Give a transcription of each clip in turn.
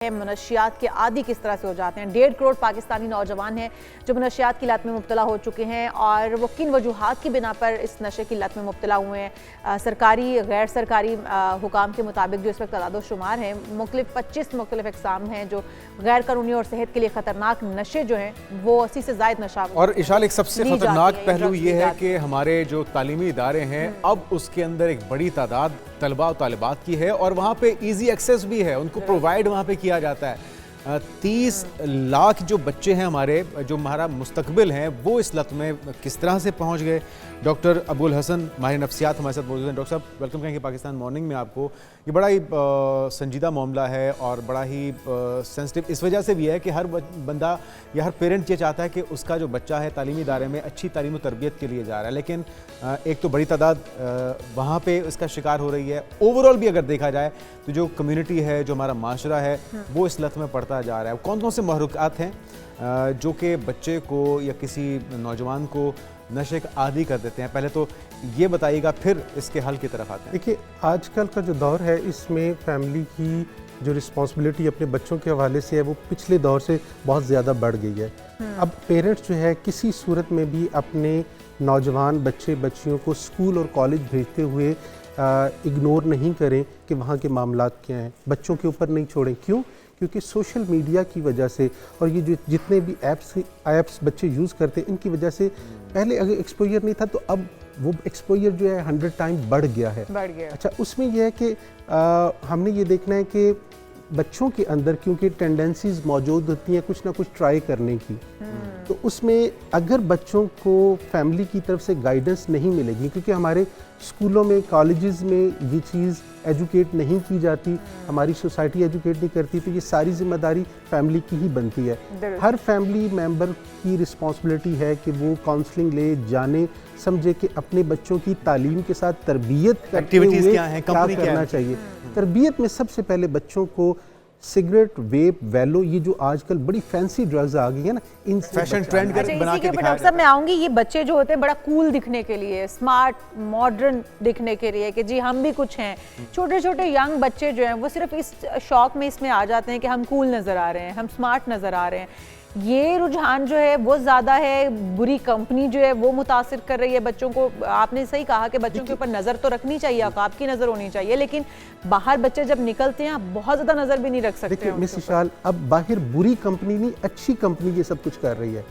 मनशियात के आदी किस तरह से हो जाते हैं। 1.5 करोड़ पाकिस्तानी नौजवान हैं जो मनशियात की लत में मुब्तला हो चुके हैं और वो किन वजूहात की बिना पर इस नशे की लत में मुब्तला हुए हैं। सरकारी गैर सरकारी हुकाम के मुताबिक जो इस वक्त तादाद शुमार हैं, 25 मुख्तलिफ इकसाम हैं जो गैर कानूनी और सेहत के लिए ख़तरनाक नशे जो हैं वो 80 से ज़ायद नशा। और इशाल एक सबसे ख़तरनाक पहलू ये है कि हमारे जो तालीमी इदारे हैं अब उसके अंदर एक बड़ी तादाद तलबा और तालिबात की है और वहाँ पे इजी एक्सेस भी है, उनको प्रोवाइड वहाँ पे किया जाता है। 30 लाख जो बच्चे हैं हमारे, जो हमारा मुस्तकबिल हैं, वो इस लत में किस तरह से पहुँच गए। डॉक्टर अबुल हसन माहिर नफ्सियात हमारे साथ मौजूद हैं। डॉक्टर साहब वेलकम कहेंगे पाकिस्तान मॉर्निंग में आपको। ये बड़ा ही संजीदा मामला है और बड़ा ही सेंसिटिव इस वजह से भी है कि हर बंदा या हर पेरेंट ये चाहता है कि उसका जो बच्चा है तालीमी इदारे में अच्छी तालीम और तरबियत के लिए जा रहा है, लेकिन एक तो बड़ी तादाद वहाँ पे इसका शिकार हो रही है। ओवरऑल भी अगर देखा जाए तो जो कम्युनिटी है, जो हमारा माशरा है, वो इस लत में पड़ता जा रहा है। कौन कौन से महरुकात हैं जो कि बच्चे को या किसी नौजवान को नशे का आदी कर देते हैं? पहले तो ये बताइएगा, फिर इसके हल की तरफ आते हैं। देखिए, आजकल का जो दौर है इसमें फैमिली की जो रिस्पॉन्सिबिलिटी अपने बच्चों के हवाले से है वो पिछले दौर से बहुत ज़्यादा बढ़ गई है। अब पेरेंट्स जो है किसी सूरत में भी अपने नौजवान बच्चे बच्चियों को स्कूल और कॉलेज भेजते हुए इग्नोर नहीं करें कि वहाँ के मामलात क्या हैं, बच्चों के ऊपर नहीं छोड़ें। क्यों? क्योंकि सोशल मीडिया की वजह से और ये जो जितने भी ऐप्स बच्चे यूज़ करते हैं, इनकी वजह से पहले अगर एक्सपोजर नहीं था तो अब वो एक्सपोजर जो है 100 टाइम बढ़ गया है। अच्छा, उसमें यह है कि हमने ये देखना है कि बच्चों के अंदर क्योंकि टेंडेंसीज मौजूद होती हैं कुछ ना कुछ ट्राई करने की, तो उसमें अगर बच्चों को फैमिली की तरफ से गाइडेंस नहीं मिलेगी, क्योंकि हमारे स्कूलों में कॉलेजेस में ये चीज़ एजुकेट नहीं की जाती, हमारी सोसाइटी एजुकेट नहीं करती, तो ये सारी जिम्मेदारी फैमिली की ही बनती है। हर फैमिली मेंबर की रिस्पॉन्सिबिलिटी है कि वो काउंसलिंग ले, जाने समझे कि अपने बच्चों की तालीम के साथ तरबियत करते हुए क्या करना चाहिए। तरबियत में सबसे पहले बच्चों को सिगरेट, वेप, वेलो, ये जो आजकल बड़ी फैंसी ड्रग्स आ गई है ना, इन फैशन ट्रेंड बना के दिखाया डॉक्टर साहब मैं आऊंगी, ये बच्चे जो होते हैं बड़ा कूल दिखने के लिए, स्मार्ट मॉडर्न दिखने के लिए कि जी हम भी कुछ हैं, छोटे छोटे यंग बच्चे जो हैं वो सिर्फ इस शौक में इसमें आ जाते हैं कि हम कूल नज़र आ रहे हैं, हम स्मार्ट नज़र आ रहे हैं। ये रुझान जो है वो ज़्यादा है, बुरी कंपनी जो है वो मुतासिर कर रही है बच्चों को। आपने सही कहा कि बच्चों के ऊपर नज़र तो रखनी चाहिए, औकात की नज़र होनी चाहिए, लेकिन बाहर बच्चे जब निकलते हैं आप बहुत ज़्यादा नज़र भी नहीं रख सकते। देखिए मिस इशाल, अब बाहर बुरी कंपनी नहीं, अच्छी कंपनी ये सब कुछ कर रही है।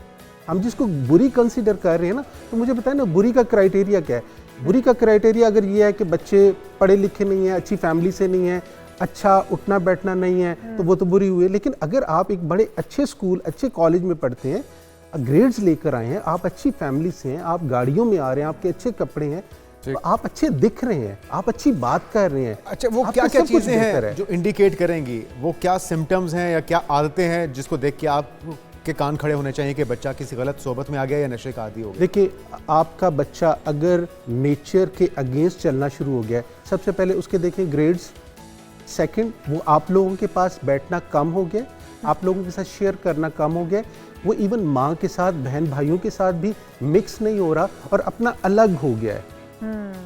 हम जिसको बुरी कंसिडर कर रहे हैं ना, तो मुझे बताएं ना बुरी का क्राइटेरिया क्या है। बुरी का क्राइटेरिया अगर ये है कि बच्चे पढ़े लिखे नहीं हैं, अच्छी फैमिली से नहीं है, अच्छा उठना बैठना नहीं है, तो वो तो बुरी हुई है। लेकिन अगर आप एक बड़े अच्छे स्कूल, अच्छे कॉलेज में पढ़ते हैं, ग्रेड्स लेकर आए हैं, आप अच्छी फैमिली से हैं, आप गाड़ियों में आ रहे हैं, आपके अच्छे कपड़े हैं, तो आप अच्छे दिख रहे हैं, आप अच्छी बात कर रहे हैं। अच्छा, वो क्या क्या चीज़ें हैं जो इंडिकेट करेंगी, वो क्या सिम्टम्स हैं या क्या आदतें हैं जिसको देख के आप के कान खड़े होने चाहिए कि बच्चा किसी गलत सोबत में आ गया या नशे का आदी हो गया? देखिए, आपका बच्चा अगर नेचर के अगेंस्ट चलना शुरू हो गया, सबसे पहले उसके देखें ग्रेड्स। सेकंड, वो आप लोगों के पास बैठना कम हो गया, आप लोगों के साथ शेयर करना कम हो गया, वो इवन माँ के साथ, बहन भाइयों के साथ भी मिक्स नहीं हो रहा और अपना अलग हो गया है,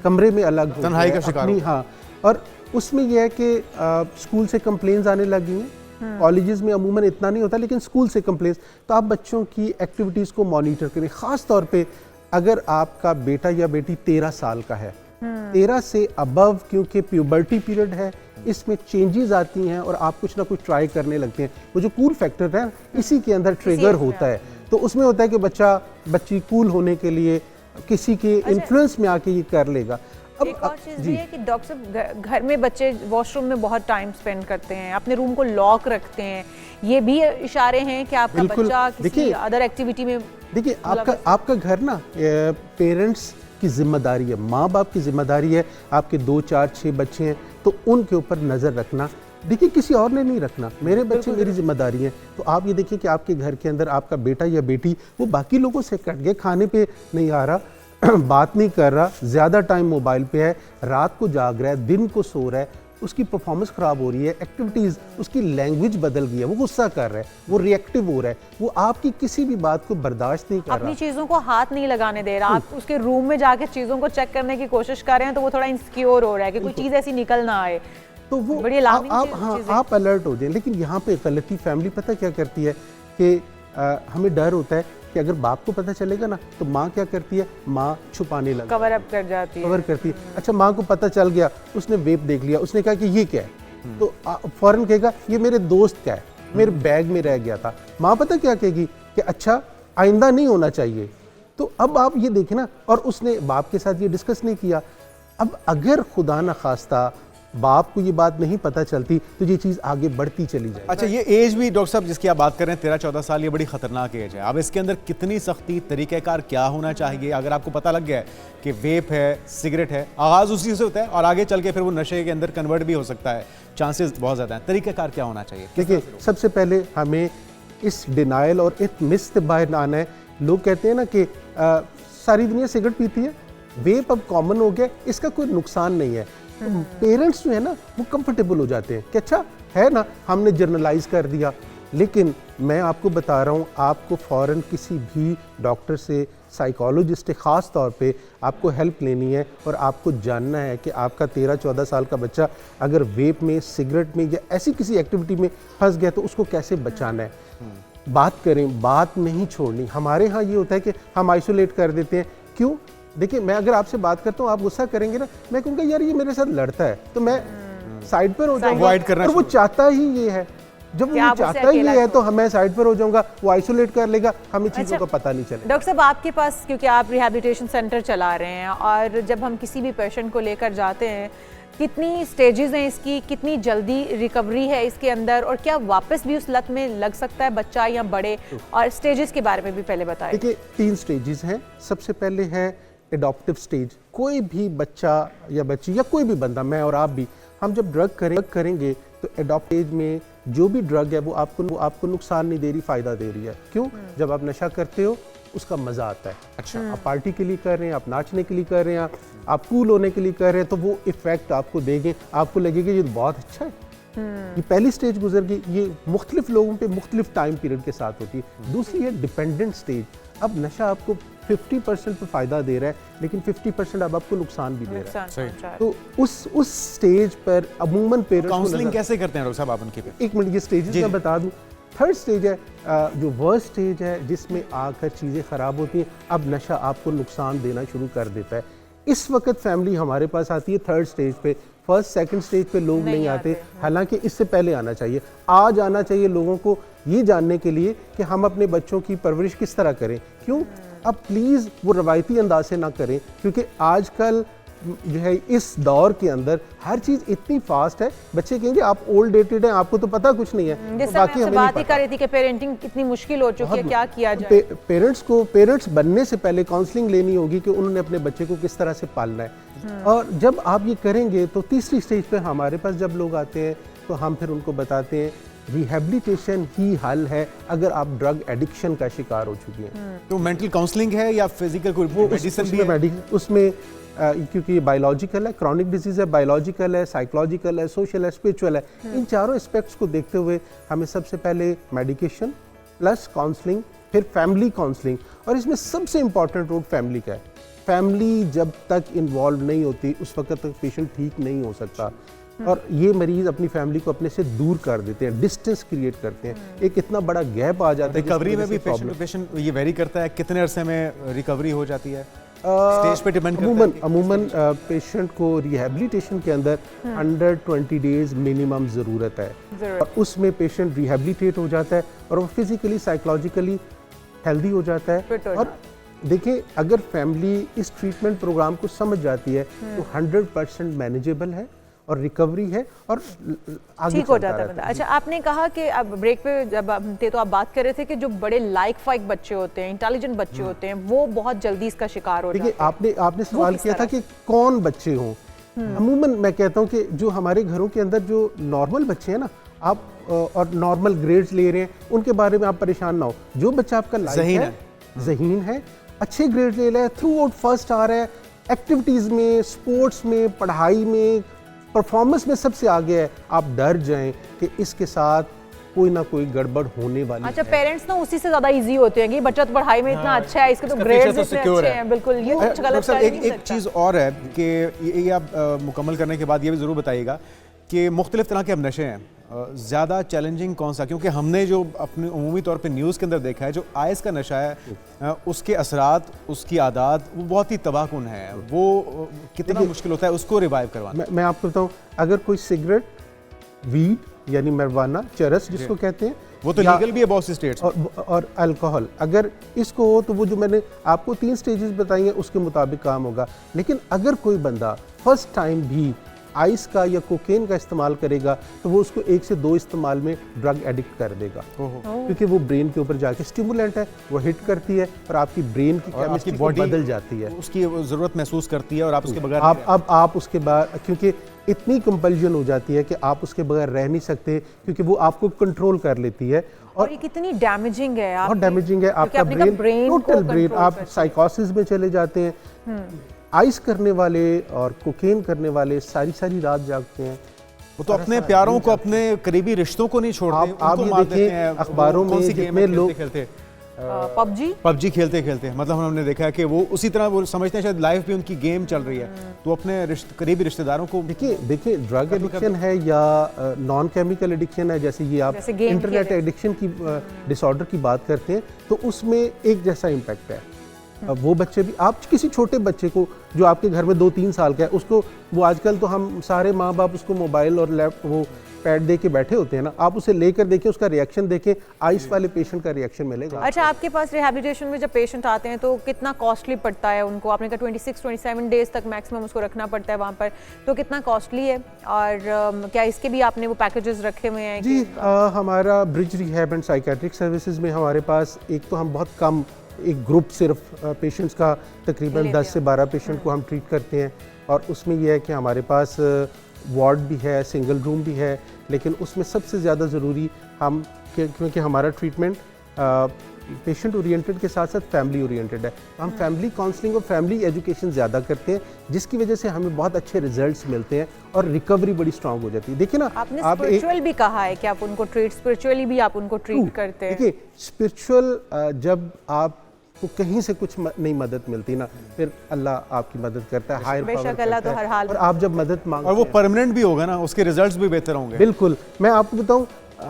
कमरे में अलग हो गया, तन्हाई का शिकार हो। हाँ, और उसमें यह है कि स्कूल से कंप्लेंट्स आने लगी हैं। कॉलेजेस में अमूमन इतना नहीं होता, लेकिन स्कूल से कंप्लेंट्स, तो आप बच्चों की एक्टिविटीज़ को मॉनिटर करें। ख़ास तौर पे अगर आपका बेटा या बेटी 13 साल का है, 13 से अबव, क्योंकि प्यूबर्टी पीरियड है, इसमें चेंजेस आती हैं और आप कुछ ना कुछ ट्राई करने लगते हैं। वो जो कूल फैक्टर है इसी के अंदर ट्रिगर होता है, तो उसमें होता है कि बच्ची कूल होने के लिए किसी के इन्फ्लुएंस में आके ये कर लेगा। अब एक और चीज़ भी है कि डॉक्टर साहब घर में बच्चे वॉशरूम में बहुत टाइम स्पेंड करते हैं, अपने रूम को लॉक रखते हैं, ये भी इशारे हैं कि आपका बच्चा किसी अदर एक्टिविटी में। देखिए, आपका घर ना पेरेंट्स की जिम्मेदारी है, माँ बाप की जिम्मेदारी है। आपके 2, 4, 6 बच्चे हैं तो उनके ऊपर नज़र रखना, देखिए किसी और ने नहीं रखना, मेरे बच्चे मेरी जिम्मेदारी है। तो आप ये देखिए कि आपके घर के अंदर आपका बेटा या बेटी वो बाकी लोगों से कट गए, खाने पे नहीं आ रहा, बात नहीं कर रहा, ज़्यादा टाइम मोबाइल पे है, रात को जाग रहा है, दिन को सो रहा है, उसकी परफॉर्मेंस ख़राब हो रही है, एक्टिविटीज़, उसकी लैंग्वेज बदल गई है, वो गुस्सा कर रहा है, वो रिएक्टिव हो रहा है, वो आपकी किसी भी बात को बर्दाश्त नहीं कर रहा, अपनी चीज़ों को हाथ नहीं लगाने दे रहा, आप उसके रूम में जाके चीज़ों को चेक करने की कोशिश कर रहे हैं तो वो थोड़ा इनसिक्योर हो रहा है कि कोई चीज़ ऐसी निकल ना आए। तो वो बड़ी alarming हाँ चीज़ें। आप अलर्ट हो जाए। लेकिन यहाँ पे गलती फैमिली पता क्या करती है कि हमें डर होता है कि अगर बाप को पता चलेगा ना तो माँ क्या करती है, माँ छुपाने लग कवर अप कर जाती है। कवर करती है। अच्छा माँ को पता चल गया, उसने वेप देख लिया, उसने कहा कि ये क्या है, तो फौरन कहेगा ये मेरे दोस्त का है, मेरे बैग में रह गया था। माँ पता क्या कहेगी कि अच्छा आइंदा नहीं होना चाहिए। तो अब आप ये देखें ना, और उसने बाप के साथ ये डिस्कस नहीं किया। अब अगर खुदा न खास्ता बाप को ये बात नहीं पता चलती तो ये चीज़ आगे बढ़ती चली जाए। अच्छा, ये एज भी डॉक्टर साहब जिसकी आप बात कर रहे हैं 13-14 साल, ये बड़ी खतरनाक एज है। अब इसके अंदर कितनी सख्ती, तरीक़ेकार क्या होना चाहिए? अगर आपको पता लग गया है कि वेप है, सिगरेट है, आगाज़ उसी से होता है और आगे चल के फिर वो नशे के अंदर कन्वर्ट भी हो सकता है, चांसेस बहुत ज़्यादा हैं। तरीक़ेकार क्या होना चाहिए? देखिए, सबसे पहले हमें इस डिनाइल और एक मिस से बाहर आना है। लोग कहते हैं ना कि सारी दुनिया सिगरेट पीती है, वेप अब कॉमन हो गया, इसका कोई नुकसान नहीं है। तो पेरेंट्स जो है ना वो कंफर्टेबल हो जाते हैं कि अच्छा है ना, हमने जर्नलाइज कर दिया। लेकिन मैं आपको बता रहा हूँ, आपको फ़ौरन किसी भी डॉक्टर से, साइकोलॉजिस्ट से ख़ास तौर पे आपको हेल्प लेनी है और आपको जानना है कि आपका 13-14 साल का बच्चा अगर वेप में, सिगरेट में या ऐसी किसी एक्टिविटी में फंस गया तो उसको कैसे बचाना है। बात करें, बात नहीं छोड़नी। हमारे यहाँ ये होता है कि हम आइसोलेट कर देते हैं। क्यों? देखिए, मैं अगर आपसे बात करता हूँ, आप गुस्सा करेंगे ना, मैं कहूँगा यार ये मेरे साथ लड़ता है, तो मैं साइड पर हो जाऊंगा। और वो चाहता ही ये है, जब वो चाहता ही ये है तो मैं साइड पर हो जाऊंगा, वो आइसोलेट कर लेगा, हमें चीज़ों का पता नहीं चलेगा। डॉक्टर साहब, आपके पास, क्योंकि आप रिहैबिलिटेशन सेंटर चला रहे हैं, और जब हम किसी भी पेशेंट को लेकर जाते हैं, कितनी स्टेजेस हैं इसकी, कितनी जल्दी रिकवरी है इसके अंदर, और क्या वापस भी उस लत में लग सकता है बच्चा या बड़े? और स्टेजेस के बारे में भी पहले बताएं। देखिए, 3 स्टेजेस हैं। सबसे पहले है एडॉप्टिव स्टेज। कोई भी बच्चा या बच्ची या कोई भी बंदा, मैं और आप भी, हम जब ड्रग करेंगे तो एडॉप्ट स्टेज में जो भी ड्रग है वो आपको नुकसान नहीं दे रही, फ़ायदा दे रही है। क्यों? जब आप नशा करते हो उसका मज़ा आता है। अच्छा, आप पार्टी के लिए कर रहे हैं, आप नाचने के लिए कर रहे हैं, आप कूल होने के लिए कर रहे हैं, तो वो इफ़ेक्ट आपको देंगे, आपको लगेगा ये बहुत अच्छा है। ये पहली स्टेज गुजर गई। ये मुख्तलिफ लोगों पे मुख्तलिफ टाइम पीरियड के साथ होती है। दूसरी है डिपेंडेंट स्टेज। अब नशा आपको 50% पे फ़ायदा दे रहा है, लेकिन 50% अब आपको नुकसान भी दे रहा है। तो उस स्टेज पर अमूमन पेरेंट्स काउंसलिंग कैसे करते हैं डॉक्टर साहब आप उनके पे? एक मिनट, ये स्टेजेस मैं बता दूं। थर्ड स्टेज है जो वर्स्ट स्टेज है, जिसमें आकर चीज़ें ख़राब होती हैं। अब नशा आपको नुकसान देना शुरू कर देता है। इस वक्त फैमिली हमारे पास आती है थर्ड स्टेज पे। फर्स्ट सेकंड स्टेज पे लोग नहीं आते, हालांकि इससे पहले आना चाहिए। आज आना चाहिए लोगों को ये जानने के लिए कि हम अपने बच्चों की परवरिश किस तरह करें। क्यों? अब प्लीज़ वो रवायती अंदाज से ना करें, क्योंकि आजकल जो है इस दौर के अंदर हर चीज़ इतनी फास्ट है। बच्चे कहेंगे आप ओल्ड डेटेड हैं, आपको तो पता कुछ नहीं है। जैसे बाकी हमें बात ही कर रही थी कि पेरेंटिंग कितनी मुश्किल हो चुकी है, क्या किया जाए। पेरेंट्स बनने से पहले काउंसलिंग लेनी होगी कि उन्होंने अपने बच्चे को किस तरह से पालना है। और जब आप ये करेंगे तो तीसरी स्टेज पे हमारे पास जब लोग आते हैं तो हम फिर उनको बताते हैं रिहैबिलिटेशन ही हल है अगर आप ड्रग एडिक्शन का शिकार हो चुकी हैं। तो मेंटल काउंसलिंग है या फिजिकल कोई मेडिसिन भी है? उसमें क्योंकि ये बायोलॉजिकल है, क्रॉनिक डिजीज़ है, बायोलॉजिकल है, साइकोलॉजिकल है, सोशल है, स्पिरिचुअल है। इन चारों एस्पेक्ट्स को देखते हुए हमें सबसे पहले मेडिकेशन प्लस काउंसलिंग, फिर फैमिली काउंसलिंग, और इसमें सबसे इम्पॉर्टेंट रोल फैमिली का है। फैमिली जब तक इन्वॉल्व नहीं होती उस वक्त तक पेशेंट ठीक नहीं हो सकता। और ये मरीज अपनी फैमिली को अपने से दूर कर देते हैं, डिस्टेंस क्रिएट करते हैं, एक इतना बड़ा गैप आ जाता है। रिकवरी में भी पेशेंट ये वेरी करता है, कितने अरसे में रिकवरी हो जाती है? स्टेज पे डिपेंड करता है। अमूमन पेशेंट को रिहैबिलिटेशन के अंदर अंडर 20 डेज मिनिमम ज़रूरत है, और उसमें पेशेंट रिहैबिलिटेट हो जाता है और वो फिजिकली साइकोलॉजिकली हेल्दी हो जाता है। और देखिए, अगर फैमिली इस ट्रीटमेंट प्रोग्राम को समझ जाती है तो 100% मैनेजेबल है और रिकवरी है और आगे ठीक हो जाता है। अच्छा, आपने कहा कि अब ब्रेक पे जब हम थे तो आप बात कर रहे थे कि जो बड़े लाइक फाइक बच्चे होते हैं, इंटेलिजेंट बच्चे होते हैं, वो बहुत जल्दी इसका शिकार हो जाते हैं। देखिए, आपने सवाल किया था कि कौन बच्चे हों। अमूमन मैं कहता हूँ कि जो हमारे घरों के अंदर जो नॉर्मल बच्चे हैं ना, आप और नॉर्मल ग्रेड्स ले रहे हैं, उनके बारे में आप परेशान ना हो। जो बच्चा आपका ज़हीन है, अच्छे ग्रेड ले रहा है, थ्रू आउट फर्स्ट आ रहा है, एक्टिविटीज़ में, स्पोर्ट्स में, पढ़ाई में, परफॉर्मेंस में सबसे आगे है, आप डर जाएं कि इसके साथ कोई ना कोई गड़बड़ होने वाली है। अच्छा, पेरेंट्स ना उसी से ज्यादा इजी होते हैं कि बच्चा तो पढ़ाई में इतना अच्छा है, इसके तो ग्रेड्स इतने अच्छे हैं। बिल्कुल, ये कुछ गलत कर नहीं सकता। एक चीज़ और है कि ये आप मुकम्मल करने के बाद ये भी ज़रूर बताइएगा कि मुख्तलिफ तरह के अब नशे हैं, ज़्यादा चैलेंजिंग कौन सा? क्योंकि हमने जो अपने उमूमी तौर पे न्यूज़ के अंदर देखा है, जो आइस का नशा है उसके असरात, उसकी आदत वो बहुत ही तबाहकुन है। वो कितना मुश्किल होता है उसको रिवाइव करवाना। मैं आपको बताऊं, अगर कोई सिगरेट, वीड यानी मरवाना, चरस जिसको कहते हैं, वो तो लीगल भी है बहुत सी स्टेट्स और अल्कोहल, अगर इसको हो तो वो जो मैंने आपको 3 स्टेजेस बताई हैं उसके मुताबिक काम होगा। लेकिन अगर कोई बंदा फर्स्ट टाइम भी आइस का या कोकेन का इस्तेमाल करेगा तो वो उसको 1 से 2 इस्तेमाल में ड्रग एडिक्ट कर देगा, क्योंकि वो ब्रेन के ऊपर जाके स्टिमुलेंट है, वो हिट करती है और आपकी ब्रेन की केमिस्ट्री बॉडी बदल जाती है, उसकी ज़रूरत महसूस करती है और आप उसके बगैर आप उसके बाद, क्योंकि इतनी कंपल्जन हो जाती है कि आप उसके बगैर रह नहीं सकते, क्योंकि वो आपको कंट्रोल कर लेती है। और ये कितनी डैमेजिंग है, बहुत डैमेजिंग है आपका ब्रेन, टोटल ब्रेन, आप साइकोसिस में चले जाते हैं। आइस करने वाले और कोकेन करने वाले सारी सारी रात जागते हैं। वो तो अपने प्यारों को, अपने करीबी रिश्तों को नहीं छोड़ते। आप ये देखिए अखबारों में जितने लोग खेलते पबजी खेलते मतलब हमने देखा है कि वो उसी तरह वो समझते हैं शायद लाइफ भी उनकी गेम चल रही है, तो अपने करीबी रिश्तेदारों को देखिए ड्रग एडिक्शन है या नॉन केमिकल एडिक्शन है, जैसे ये आप इंटरनेट एडिक्शन की डिसऑर्डर की बात करते हैं, तो उसमें एक जैसा इम्पैक्ट है। वो बच्चे भी, आप किसी छोटे बच्चे को जो आपके घर में 2-3 साल का है, उसको वो आजकल तो हम सारे माँ बाप उसको मोबाइल और लैपटॉप वो पैड दे के बैठे होते हैं ना, आप उसे लेकर देखें, उसका रिएक्शन देखें, आइस वाले पेशेंट का रिएक्शन मिलेगा। अच्छा, आपके पास रिहैबिलिटेशन में जब पेशेंट आते हैं तो कितना कॉस्टली पड़ता है उनको? आपने कहा 26-27 डेज तक मैक्सिमम उसको रखना पड़ता है वहाँ पर, तो कितना कॉस्टली है? और क्या इसके भी आपने वो पैकेजेस रखे हुए हैं? जी, हमारा bridge rehab and psychiatric services में हमारे पास एक तो हम बहुत कम एक ग्रुप सिर्फ पेशेंट्स का तकरीबन 10 से 12 पेशेंट को हम ट्रीट करते हैं, और उसमें यह है कि हमारे पास वार्ड भी है, सिंगल रूम भी है, लेकिन उसमें सबसे ज़्यादा ज़रूरी हम, क्योंकि हमारा ट्रीटमेंट पेशेंट ओरिएंटेड के साथ साथ फैमिली ओरिएंटेड है, तो हम फैमिली काउंसलिंग और फैमिली एजुकेशन ज़्यादा करते हैं, जिसकी वजह से हमें बहुत अच्छे रिजल्ट्स मिलते हैं और रिकवरी बड़ी स्ट्रांग हो जाती है। देखिए ना, आपने स्पिरिचुअल भी कहा है कि आप उनको स्पिरिचुअली भी आप उनको ट्रीट करते हैं। देखिए स्पिरिचुअल, जब आप को कहीं से कुछ नहीं मदद मिलती ना, फिर अल्लाह आपकी मदद करता है, हायर पावर अल्लाह तो हर हाल और आप जब मदद मांगते और वो परमानेंट भी होगा ना, उसके रिजल्ट्स भी बेहतर होंगे। बिल्कुल, मैं आपको बताऊं,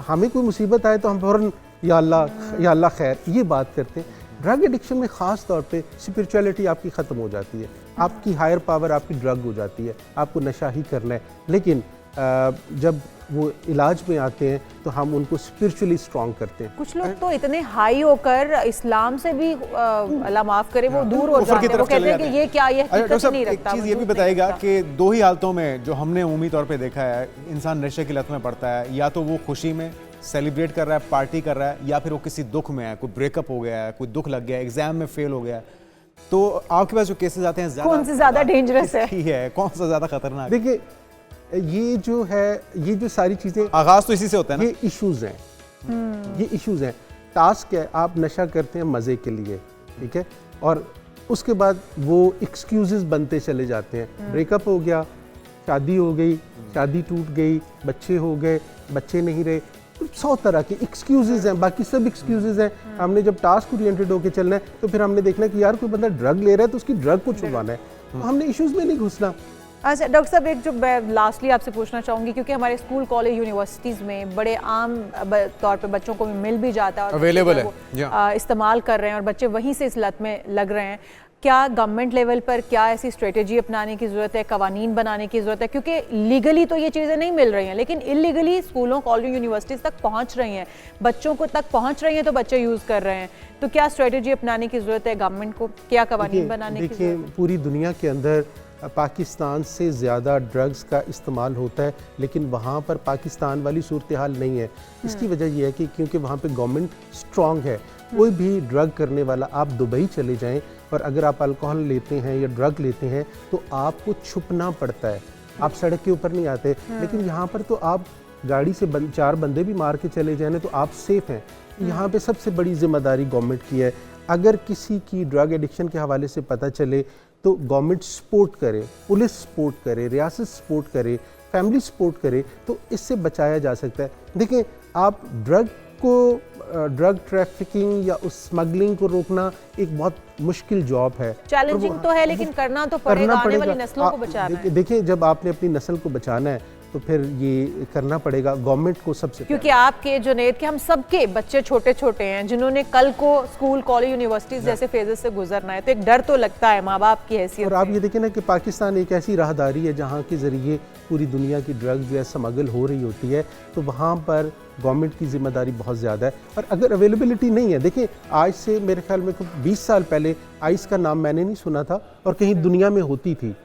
हमें कोई मुसीबत आए तो हम फौरन या अल्लाह खैर ये बात करते हैं। ड्रग एडिक्शन में ख़ास तौर पे स्पिरिचुअलिटी आपकी ख़त्म हो जाती है, आपकी हायर पावर आपकी ड्रग हो जाती है, आपको नशा ही करना है। लेकिन जब वो इलाज में आते हैं तो हम उनको स्पिरिचुअली स्ट्रॉन्ग करते हैं। कुछ लोग तो इतने हाई होकर इस्लाम से भी अल्लाह माफ़ करे वो दूर हो जाते हैं, वो कहते हैं कि ये क्या, ये हकीकत नहीं रखता। एक चीज़ ये भी बताइएगा कि 2 ही हालतों में जो हमने उम्मी तौर पे देखा है इंसान नशे की लत में पड़ता है, या तो वो खुशी में सेलिब्रेट कर रहा है, पार्टी कर रहा है, या फिर वो किसी दुख में है, कोई ब्रेकअप हो गया है, कोई दुख लग गया है, एग्जाम में फेल हो गया है। तो आपके पास जो केसेस आते हैं कौन से ज़्यादा डेंजरस है, कौन सा ज़्यादा खतरनाक? देखिए ये जो है, ये जो सारी चीज़ें, आगाज तो इसी से होता है ना, ये इश्यूज हैं, ये इश्यूज हैं। टास्क है, आप नशा करते हैं मज़े के लिए, ठीक है, और उसके बाद वो एक्सक्यूजेस बनते चले जाते हैं। ब्रेकअप हो गया, शादी हो गई, शादी टूट गई, बच्चे हो गए, बच्चे नहीं रहे, 100 तरह के एक्सक्यूजेस हैं, बाकी सब एक्सक्यूजेस हैं। हमने जब टास्क ओरिएंटेड होकर चलना है तो फिर हमने देखना कि यार कोई बंदा ड्रग ले रहा है तो उसकी ड्रग को छुड़वाना है, तो हमने इश्यूज में नहीं घुसना। अच्छा डॉक्टर साहब, एक जो मैं लास्टली आपसे पूछना चाहूँगी, क्योंकि हमारे स्कूल कॉलेज यूनिवर्सिटीज़ में बड़े आम तौर पे बच्चों को मिल भी जाता है और अवेलेबल है, इस्तेमाल कर रहे हैं और बच्चे वहीं से इस लत में लग रहे हैं, क्या गवर्नमेंट लेवल पर क्या ऐसी स्ट्रेटेजी अपनाने की ज़रूरत है, कवानीन बनाने की ज़रूरत है? क्योंकि लीगली तो ये चीज़ें नहीं मिल रही हैं, लेकिन इलीगली स्कूलों कॉलेज यूनिवर्सिटीज़ तक पहुँच रही हैं, बच्चों को तक पहुँच रही हैं, तो बच्चे यूज़ कर रहे हैं। तो क्या स्ट्रेटेजी अपनाने की ज़रूरत है गवर्नमेंट को, क्या कवानीन बनाने की ज़रूरत है? देखिए पूरी दुनिया के अंदर पाकिस्तान से ज़्यादा ड्रग्स का इस्तेमाल होता है, लेकिन वहाँ पर पाकिस्तान वाली सूरत हाल नहीं है। इसकी वजह यह है कि क्योंकि वहाँ पे गवर्नमेंट स्ट्रॉन्ग है। कोई भी ड्रग करने वाला, आप दुबई चले जाएं और अगर आप अल्कोहल लेते हैं या ड्रग लेते हैं तो आपको छुपना पड़ता है, आप सड़क के ऊपर नहीं आते। लेकिन यहाँ पर तो आप गाड़ी से 4 बंदे भी मार के चले जाएं तो आप सेफ हैं। यहाँ पे सबसे बड़ी जिम्मेदारी गवर्नमेंट की है। अगर किसी की ड्रग एडिक्शन के हवाले से पता चले तो गवर्नमेंट सपोर्ट करे, पुलिस सपोर्ट करे, रियासत सपोर्ट करे, फैमिली सपोर्ट करे, तो इससे बचाया जा सकता है। देखिए आप ड्रग ट्रैफिकिंग या उस स्मगलिंग को रोकना एक बहुत मुश्किल जॉब है, चैलेंजिंग तो है, लेकिन करना तो पड़ेगा, आने वाली नस्लों को बचाना है। देखिए जब आपने अपनी नस्ल को बचाना है तो फिर ये करना पड़ेगा गवर्नमेंट को सबसे क्योंकि आपके जुनैद के हम सबके बच्चे छोटे छोटे हैं जिन्होंने कल को स्कूल कॉलेज यूनिवर्सिटीज जैसे फेजेस से गुजरना है, तो एक डर तो लगता है माँ बाप की हैसियत और आप से। ये देखें ना कि पाकिस्तान एक ऐसी राहदारी है जहाँ के ज़रिए पूरी दुनिया की ड्रग्स जो है स्मगल हो रही होती है, तो वहाँ पर गवर्नमेंट की जिम्मेदारी बहुत ज़्यादा है। और अगर अवेलेबिलिटी नहीं है, देखिए आज से मेरे ख्याल में 20 साल पहले आइस का नाम मैंने नहीं सुना था और कहीं दुनिया में होती थी,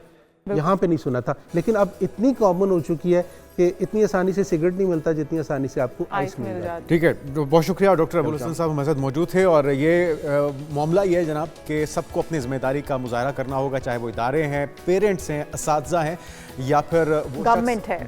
यहाँ पे नहीं सुना था, लेकिन अब इतनी कॉमन हो चुकी है कि इतनी आसानी से सिगरेट नहीं मिलता जितनी आसानी से आपको आइस मिल जाती है। ठीक है, तो बहुत शुक्रिया डॉक्टर अबुल हसन साहब हमारे साथ मौजूद थे। और ये मामला ये है जनाब कि सबको अपनी जिम्मेदारी का मुजाहरा करना होगा, चाहे वो इदारे हैं, पेरेंट्स हैं, असातिज़ा हैं या फिर गवर्नमेंट है।